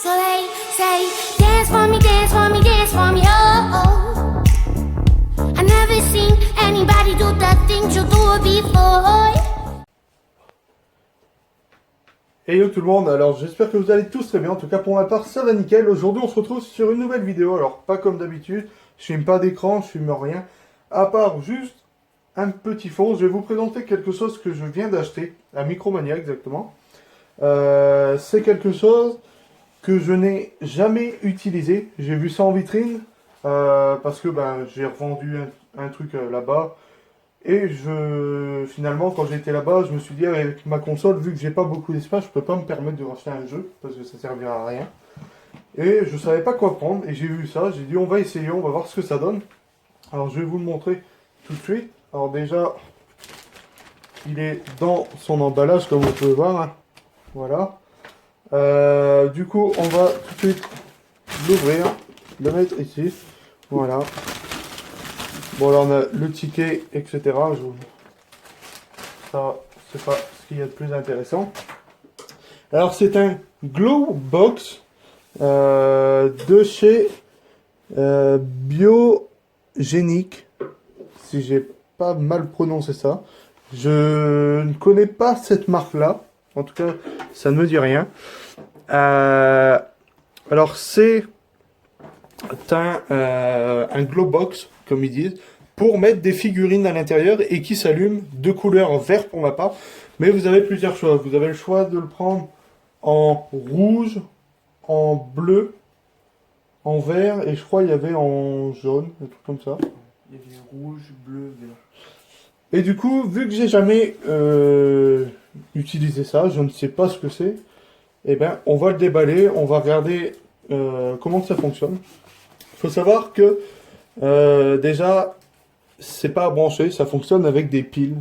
So they say, dance for me, dance for me, dance for me, oh, oh. I never seen anybody do the things you do before. Hey yo tout le monde, alors j'espère que vous allez tous très bien, en tout cas pour ma part ça va nickel. Aujourd'hui on se retrouve sur une nouvelle vidéo, alors pas comme d'habitude, je filme pas d'écran, je filme rien, à part juste un petit fond. Je vais vous présenter quelque chose que je viens d'acheter, à Micromania exactement. C'est quelque chose que je n'ai jamais utilisé, j'ai vu ça en vitrine, parce que j'ai revendu un truc là-bas. Et finalement, quand j'étais là-bas, je me suis dit, avec ma console, vu que j'ai pas beaucoup d'espace, je peux pas me permettre de racheter un jeu, parce que ça servira à rien. Et je savais pas quoi prendre, et j'ai vu ça, j'ai dit, on va essayer, on va voir ce que ça donne. Alors, je vais vous le montrer tout de suite. Alors déjà, il est dans son emballage, comme vous pouvez voir, hein. Voilà. Du coup, on va tout de suite l'ouvrir, le mettre ici. Voilà. Bon, là, on a le ticket, etc. Ça, c'est pas ce qu'il y a de plus intéressant. Alors, c'est un Glow Box de chez Biogenic, si j'ai pas mal prononcé ça. Je ne connais pas cette marque-là. En tout cas, ça ne me dit rien. Alors, c'est un Glow Box, comme ils disent, pour mettre des figurines à l'intérieur et qui s'allument de couleur vert pour ma part. Mais vous avez plusieurs choix. Vous avez le choix de le prendre en rouge, en bleu, en vert et je crois il y avait en jaune, un truc comme ça. Il y avait rouge, bleu, vert. Et du coup, vu que j'ai jamais utilisé ça, je ne sais pas ce que c'est, et ben on va le déballer, on va regarder comment ça fonctionne. Il faut savoir que déjà, c'est pas à brancher, ça fonctionne avec des piles.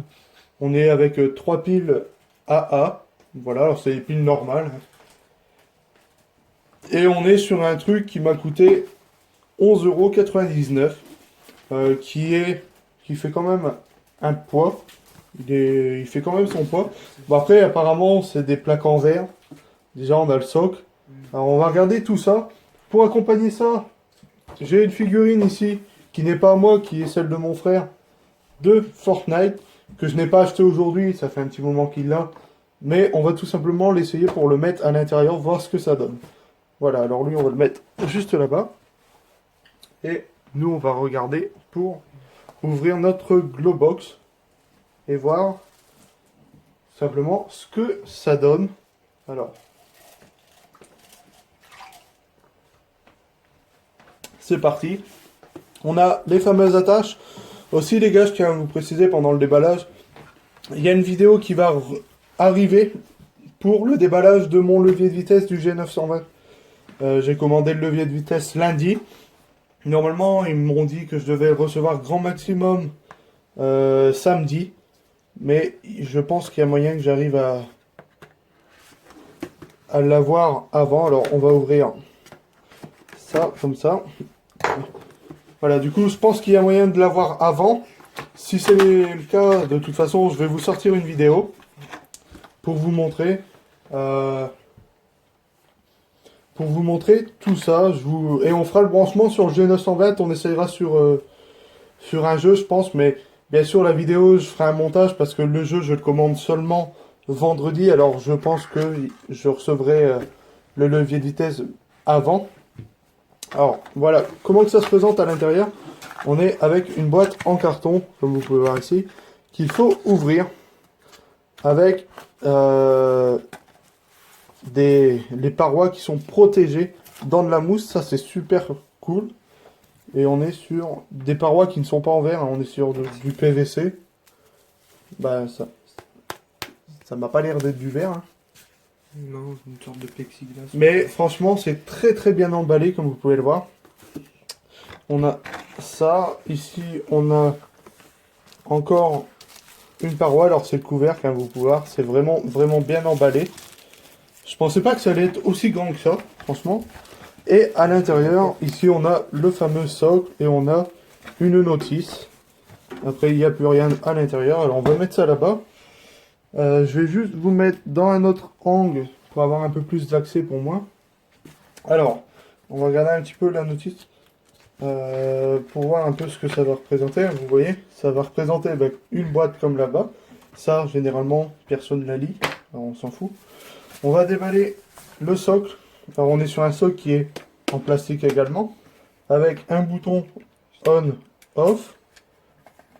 On est avec 3 piles AA, voilà, alors c'est des piles normales. Et on est sur un truc qui m'a coûté 11,99 €, qui fait quand même un poids. Il fait quand même son poids. Bon après, apparemment, c'est des plaques en verre. Déjà, on a le socle. Alors, on va regarder tout ça. Pour accompagner ça, j'ai une figurine ici, qui n'est pas à moi, qui est celle de mon frère, de Fortnite, que je n'ai pas acheté aujourd'hui, ça fait un petit moment qu'il l'a. Mais on va tout simplement l'essayer pour le mettre à l'intérieur, voir ce que ça donne. Voilà, alors lui, on va le mettre juste là-bas. Et nous, on va regarder pour ouvrir notre Glow Box et voir simplement ce que ça donne. Alors, c'est parti. On a les fameuses attaches. Aussi, les gars, je tiens à vous préciser pendant le déballage, il y a une vidéo qui va arriver pour le déballage de mon levier de vitesse du G920. J'ai commandé le levier de vitesse lundi. Normalement, ils m'ont dit que je devais le recevoir grand maximum samedi. Mais je pense qu'il y a moyen que j'arrive à l'avoir avant. Alors, on va ouvrir ça, comme ça. Voilà, du coup, je pense qu'il y a moyen de l'avoir avant. Si c'est le cas, de toute façon, je vais vous sortir une vidéo pour vous montrer. Pour vous montrer tout ça. Et on fera le branchement sur le G920. On essayera sur un jeu, je pense. Mais bien sûr, la vidéo, je ferai un montage parce que le jeu, je le commande seulement vendredi. Alors, je pense que je recevrai le levier de vitesse avant. Alors, voilà, comment que ça se présente à l'intérieur. On est avec une boîte en carton, comme vous pouvez voir ici, qu'il faut ouvrir avec les parois qui sont protégées dans de la mousse. Ça, c'est super cool. Et on est sur des parois qui ne sont pas en verre, hein, on est sur du PVC. Ça m'a pas l'air d'être du verre, hein. Non, c'est une sorte de plexiglas. Mais franchement, c'est très très bien emballé, comme vous pouvez le voir. On a ça. Ici, on a encore une paroi. Alors, c'est le couvercle, hein, vous pouvez voir. C'est vraiment vraiment bien emballé. Je pensais pas que ça allait être aussi grand que ça, franchement. Et à l'intérieur, ici, on a le fameux socle et on a une notice. Après, il n'y a plus rien à l'intérieur. Alors, on va mettre ça là-bas. Je vais juste vous mettre dans un autre angle pour avoir un peu plus d'accès pour moi. Alors, on va regarder un petit peu la notice pour voir un peu ce que ça va représenter. Vous voyez, ça va représenter une boîte comme là-bas. Ça, généralement, personne ne la lit. Alors, on s'en fout. On va déballer le socle. Alors, on est sur un socle qui est en plastique également, avec un bouton on, off,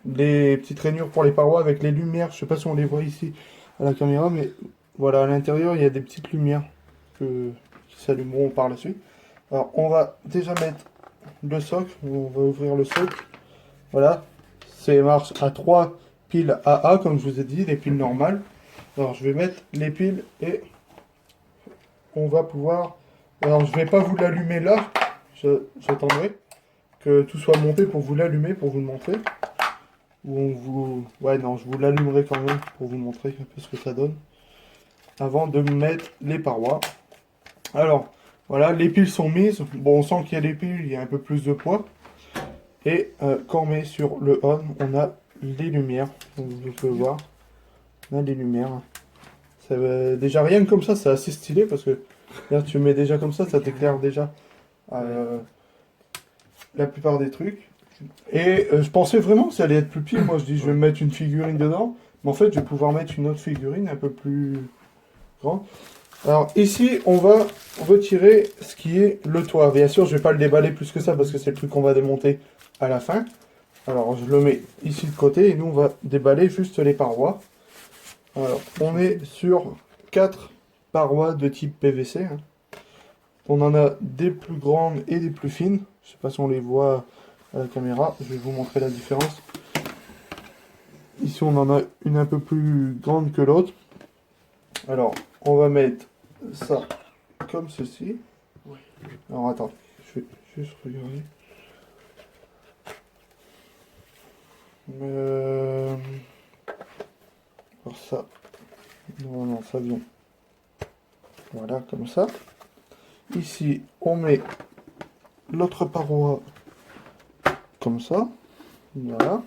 des petites rainures pour les parois avec les lumières. Je sais pas si on les voit ici à la caméra, mais voilà, à l'intérieur, il y a des petites lumières qui s'allumeront par la suite. Alors, on va déjà mettre le socle. On va ouvrir le socle. Voilà, c'est marche à 3 piles AA, comme je vous ai dit, les piles normales. Alors, je vais mettre les piles et on va pouvoir... Alors, je vais pas vous l'allumer là. J'attendrai que tout soit monté pour vous l'allumer, pour vous le montrer. Ou on vous... Ouais, non, je vous l'allumerai quand même pour vous montrer un peu ce que ça donne. Avant de mettre les parois. Alors, voilà, les piles sont mises. Bon, on sent qu'il y a des piles, il y a un peu plus de poids. Et quand on met sur le on, on a les lumières. Donc, vous pouvez voir. On a les lumières. Ça déjà, rien que comme ça, c'est assez stylé parce que là, tu mets déjà comme ça t'éclaire déjà la plupart des trucs. Et je pensais vraiment que ça allait être plus petit. Moi, je dis, je vais mettre une figurine dedans. Mais en fait, je vais pouvoir mettre une autre figurine un peu plus grande. Alors, ici, on va retirer ce qui est le toit. Bien sûr, je vais pas le déballer plus que ça parce que c'est le truc qu'on va démonter à la fin. Alors, je le mets ici de côté et nous, on va déballer juste les parois. Alors, on est sur 4 parois de type PVC. Hein. On en a des plus grandes et des plus fines. Je sais pas si on les voit à la caméra. Je vais vous montrer la différence. Ici, on en a une un peu plus grande que l'autre. Alors, on va mettre ça comme ceci. Alors, attends. Je vais juste regarder. Alors ça, non, ça vient. Voilà, comme ça. Ici, on met l'autre paroi comme ça. Voilà.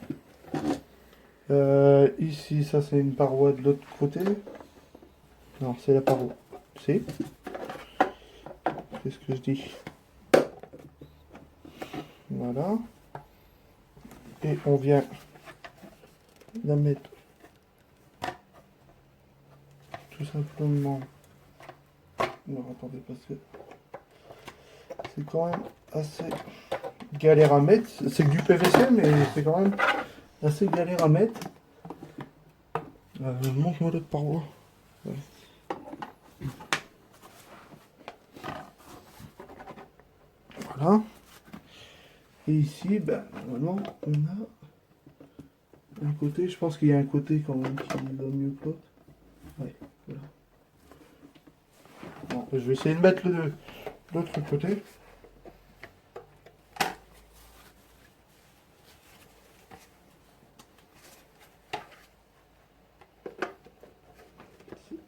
Ici, ça c'est une paroi de l'autre côté. Non, c'est la paroi. C'est. Qu'est-ce que je dis? Voilà. Et on vient la mettre tout simplement. Non, attendez, parce que c'est quand même assez galère à mettre. C'est que du PVC, mais c'est quand même assez galère à mettre. Montre-moi l'autre paroi. Ouais. Voilà. Et ici, ben, normalement, on a un côté, je pense qu'il y a un côté quand même qui va mieux que l'autre. Ouais, voilà. Bon, je vais essayer de mettre l'autre côté.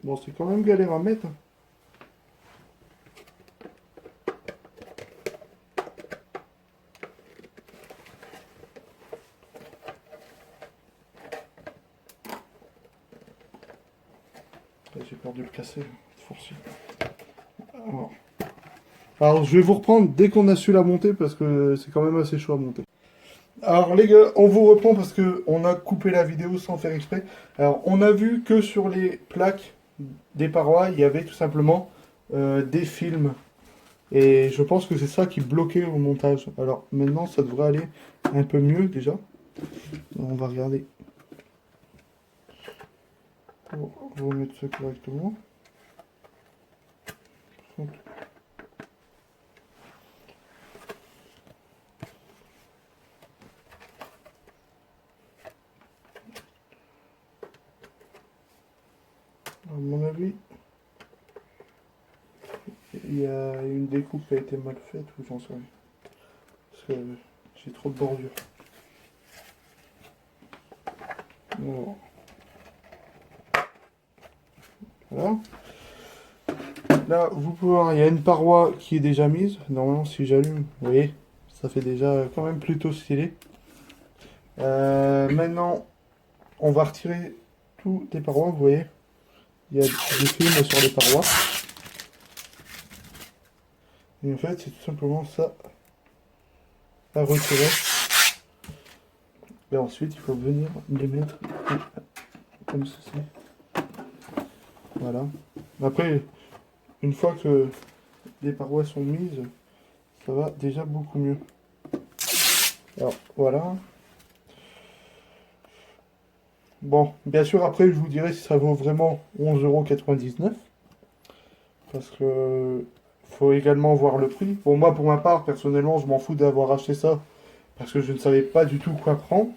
Bon, c'est quand même galère à mettre. J'ai peur de le casser, forcé. Alors, je vais vous reprendre dès qu'on a su la monter parce que c'est quand même assez chaud à monter. Alors les gars, on vous reprend parce que on a coupé la vidéo sans faire exprès. Alors, on a vu que sur les plaques des parois, il y avait tout simplement des films. Et je pense que c'est ça qui bloquait au montage. Alors maintenant, ça devrait aller un peu mieux déjà. On va regarder. On va remettre ça correctement. À mon avis, il y a une découpe qui a été mal faite ou j'en sais rien. Parce que j'ai trop de bordure. Bon. Voilà. Là, vous pouvez voir, il y a une paroi qui est déjà mise. Normalement, si j'allume, vous voyez, ça fait déjà quand même plutôt stylé. Maintenant, on va retirer toutes les parois, vous voyez. Il y a des films sur les parois. Et en fait, c'est tout simplement ça à retirer. Et ensuite, il faut venir les mettre comme ceci. Voilà. Après, une fois que les parois sont mises, ça va déjà beaucoup mieux. Alors, voilà. Bon, bien sûr, après, je vous dirai si ça vaut vraiment 11,99 €. Parce que faut également voir le prix. Pour moi, pour ma part, personnellement, je m'en fous d'avoir acheté ça. Parce que je ne savais pas du tout quoi prendre.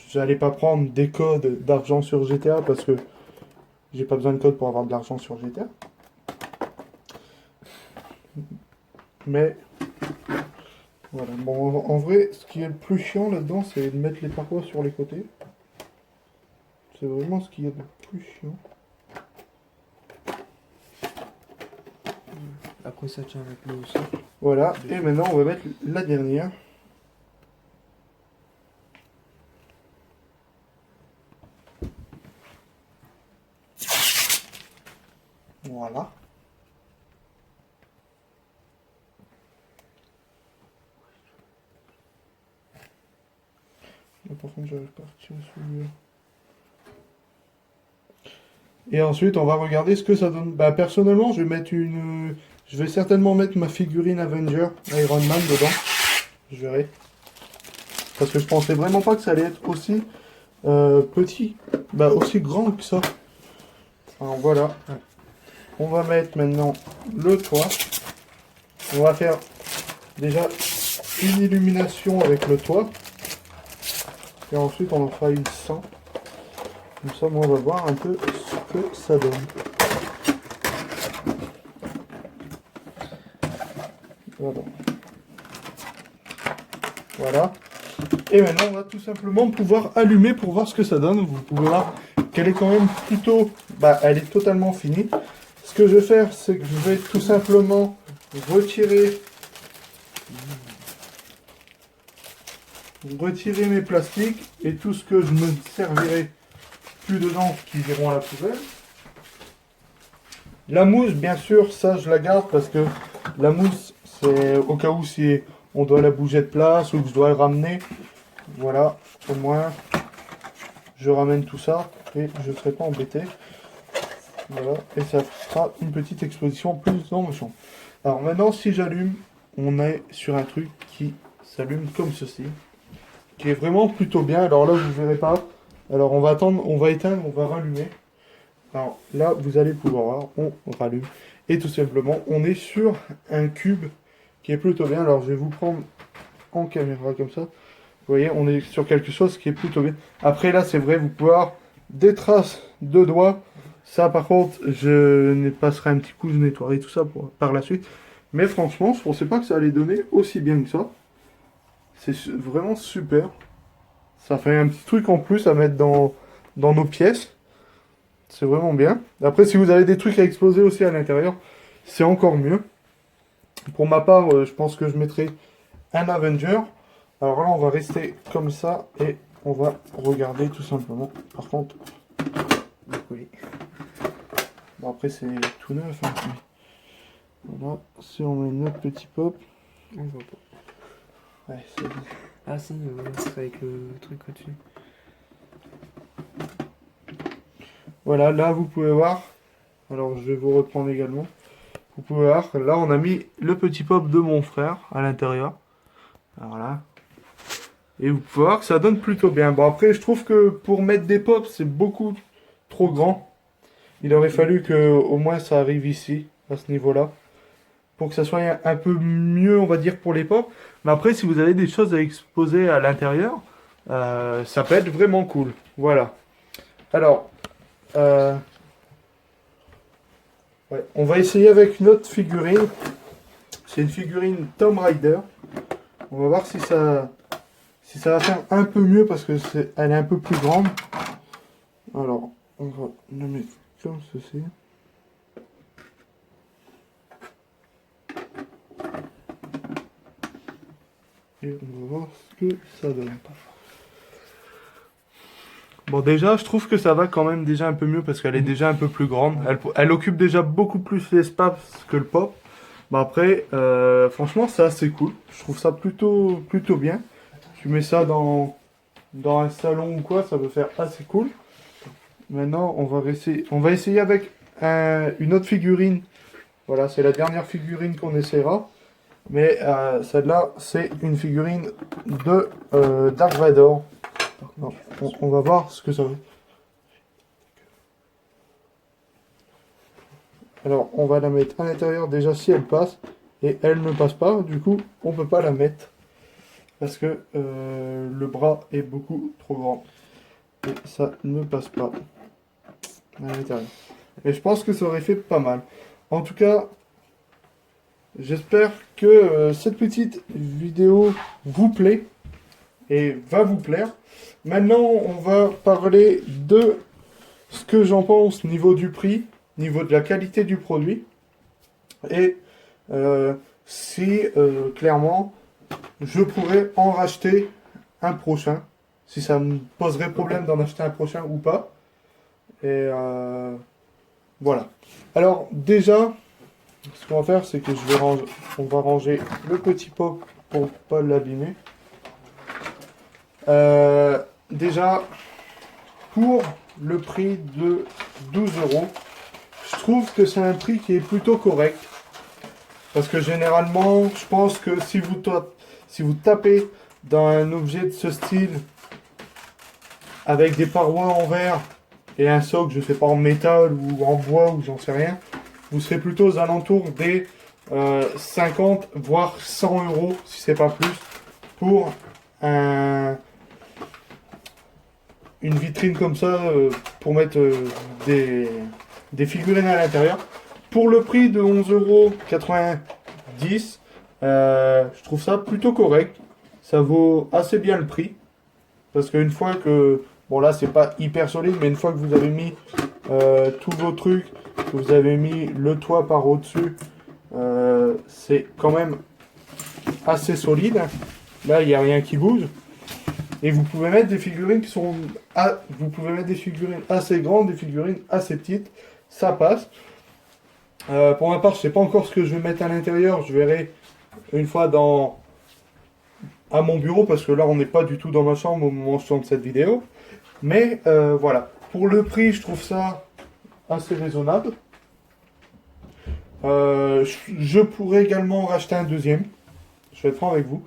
J'allais pas prendre des codes d'argent sur GTA parce que j'ai pas besoin de code pour avoir de l'argent sur GTA. Mais voilà. Bon, en vrai, ce qui est le plus chiant là-dedans, c'est de mettre les parois sur les côtés. C'est vraiment ce qu'il y a de plus chiant. Après ça tient avec le socle. Voilà. Et maintenant, on va mettre la dernière. Voilà. Là, par contre, j'arrive pas à retirer celui-là. Et ensuite, on va regarder ce que ça donne. Bah, personnellement, je vais mettre une... Je vais certainement mettre ma figurine Avenger Iron Man dedans. Je verrai. Parce que je pensais vraiment pas que ça allait être aussi petit. Bah, aussi grand que ça. Alors voilà. On va mettre maintenant le toit. On va faire déjà une illumination avec le toit. Et ensuite, on en fera une sans. Comme ça, moi, on va voir un peu ce que ça donne. Voilà. Voilà. Et maintenant, on va tout simplement pouvoir allumer pour voir ce que ça donne. Vous pouvez voir qu'elle est quand même plutôt... Bah, elle est totalement finie. Ce que je vais faire, c'est que je vais tout simplement retirer mes plastiques et tout ce que je ne servirai plus dedans qui iront à la poubelle. La mousse, bien sûr, ça je la garde parce que la mousse, c'est au cas où si on doit la bouger de place ou que je dois la ramener. Voilà, au moins je ramène tout ça et je ne serai pas embêté. Voilà, et ça fera une petite exposition plus dans ma chambre. Alors maintenant, si j'allume, on est sur un truc qui s'allume comme ceci, qui est vraiment plutôt bien. Alors là, vous ne verrez pas. Alors on va attendre, on va éteindre, on va rallumer. Alors là, vous allez pouvoir voir, on rallume. Et tout simplement, on est sur un cube qui est plutôt bien. Alors je vais vous prendre en caméra comme ça. Vous voyez, on est sur quelque chose qui est plutôt bien. Après là, c'est vrai, vous pouvez avoir des traces de doigts. Ça, par contre, je passerai un petit coup, je nettoierai tout ça par la suite. Mais franchement, je pensais pas que ça allait donner aussi bien que ça. C'est vraiment super. Ça fait un petit truc en plus à mettre dans nos pièces. C'est vraiment bien. Après, si vous avez des trucs à exposer aussi à l'intérieur, c'est encore mieux. Pour ma part, je pense que je mettrai un Avenger. Alors là, on va rester comme ça et on va regarder tout simplement. Par contre, oui. Bon, après, c'est tout neuf. Hein. Voilà, si on met notre petit pop. On voit pas. Ouais, c'est... Ah si, c'est avec le truc au-dessus. Voilà, là, vous pouvez voir. Alors, je vais vous reprendre également. Vous pouvez voir, là, on a mis le petit pop de mon frère à l'intérieur. Voilà. Et vous pouvez voir que ça donne plutôt bien. Bon, après, je trouve que pour mettre des pops, c'est beaucoup trop grand. Il aurait fallu que au moins ça arrive ici, à ce niveau-là. Pour que ça soit un peu mieux, on va dire, pour les pops. Mais après, si vous avez des choses à exposer à l'intérieur, ça peut être vraiment cool. Voilà. Alors, ouais, on va essayer avec une autre figurine. C'est une figurine Tomb Raider. On va voir si ça va faire un peu mieux parce que elle est un peu plus grande. Alors, on va la mettre comme ceci. Et on va voir ce que ça donne. Bon, déjà, je trouve que ça va quand même déjà un peu mieux parce qu'elle est déjà un peu plus grande. Elle occupe déjà beaucoup plus l'espace que le pop. Bah après, franchement, c'est assez cool. Je trouve ça plutôt bien. Tu mets ça dans un salon ou quoi, ça peut faire assez cool. Maintenant, on va essayer avec une autre figurine. Voilà, c'est la dernière figurine qu'on essaiera. Mais celle-là, c'est une figurine de Dark Vador. Non, on va voir ce que ça veut. Alors, on va la mettre à l'intérieur déjà si elle passe. Et elle ne passe pas, du coup, on peut pas la mettre. Parce que le bras est beaucoup trop grand. Et ça ne passe pas à l'intérieur. Et je pense que ça aurait fait pas mal. En tout cas, j'espère que cette petite vidéo vous plaît. Et va vous plaire. Maintenant, on va parler de ce que j'en pense niveau du prix, niveau de la qualité du produit. Et si clairement je pourrais en racheter un prochain, si ça me poserait problème d'en acheter un prochain ou pas. Et voilà. Alors déjà, ce qu'on va faire, c'est que on va ranger le petit pot pour pas l'abîmer. Déjà, pour le prix de 12 €, je trouve que c'est un prix qui est plutôt correct. Parce que généralement, je pense que si vous tapez dans un objet de ce style, avec des parois en verre et un socle, je sais pas, en métal ou en bois ou j'en sais rien, vous serez plutôt aux alentours des 50 voire 100 € si c'est pas plus pour une vitrine comme ça pour mettre des figurines à l'intérieur. Pour le prix de 11,90 €, je trouve ça plutôt correct. Ça vaut assez bien le prix. Parce qu'une fois que... Bon là c'est pas hyper solide, mais une fois que vous avez mis tous vos trucs, que vous avez mis le toit par au-dessus, c'est quand même assez solide. Là il n'y a rien qui bouge. Et vous pouvez mettre des figurines qui sont... vous pouvez mettre des figurines assez grandes, des figurines assez petites. Ça passe. Pour ma part, je sais pas encore ce que je vais mettre à l'intérieur. Je verrai une fois à mon bureau, parce que là, on n'est pas du tout dans ma chambre au moment où je tourne cette vidéo. Mais voilà. Pour le prix, je trouve ça assez raisonnable. Je pourrais également en racheter un deuxième. Je vais être franc avec vous.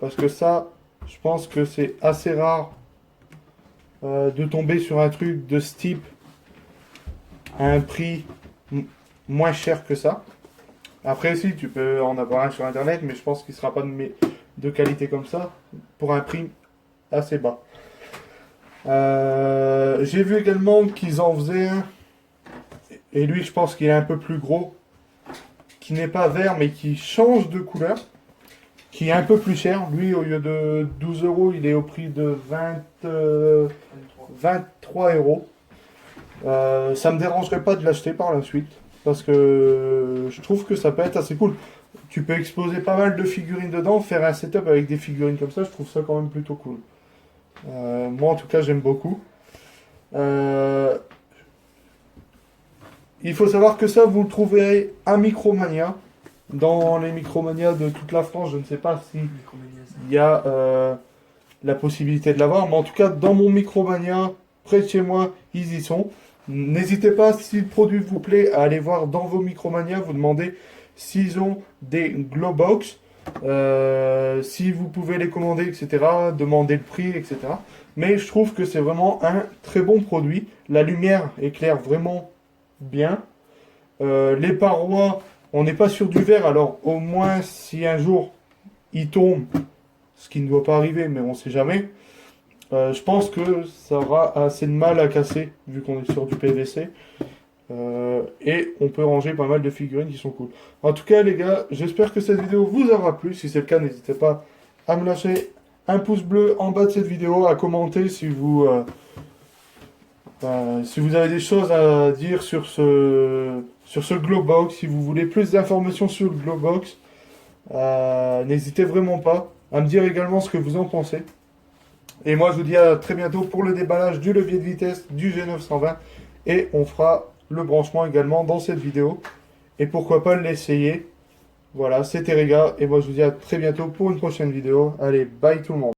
Parce que ça... Je pense que c'est assez rare de tomber sur un truc de ce type à un prix moins cher que ça. Après, si, tu peux en avoir un sur internet, mais je pense qu'il ne sera pas de qualité comme ça pour un prix assez bas. J'ai vu également qu'ils en faisaient un, et lui, je pense qu'il est un peu plus gros, qui n'est pas vert, mais qui change de couleur. Qui est un peu plus cher. Lui, au lieu de 12 €, il est au prix de 23 €. Ça me dérangerait pas de l'acheter par la suite. Parce que je trouve que ça peut être assez cool. Tu peux exposer pas mal de figurines dedans. Faire un setup avec des figurines comme ça, je trouve ça quand même plutôt cool. Moi, en tout cas, j'aime beaucoup. Il faut savoir que ça, vous le trouverez à Micromania. Dans les Micromania de toute la France, je ne sais pas si il y a la possibilité de l'avoir, mais en tout cas, dans mon Micromania, près de chez moi, ils y sont. N'hésitez pas, si le produit vous plaît, à aller voir dans vos Micromania, vous demandez s'ils ont des Glowbox, si vous pouvez les commander, etc., demander le prix, etc. Mais je trouve que c'est vraiment un très bon produit. La lumière éclaire vraiment bien. Les parois... On n'est pas sur du verre, alors au moins si un jour il tombe, ce qui ne doit pas arriver, mais on ne sait jamais, je pense que ça aura assez de mal à casser, vu qu'on est sur du PVC. Et on peut ranger pas mal de figurines qui sont cool. En tout cas les gars, j'espère que cette vidéo vous aura plu. Si c'est le cas, n'hésitez pas à me lâcher un pouce bleu en bas de cette vidéo, à commenter si vous avez des choses à dire sur ce Glowbox, si vous voulez plus d'informations sur le Glowbox, n'hésitez vraiment pas à me dire également ce que vous en pensez. Et moi, je vous dis à très bientôt pour le déballage du levier de vitesse du G920. Et on fera le branchement également dans cette vidéo. Et pourquoi pas l'essayer. Voilà, c'était Réga. Et moi, je vous dis à très bientôt pour une prochaine vidéo. Allez, bye tout le monde.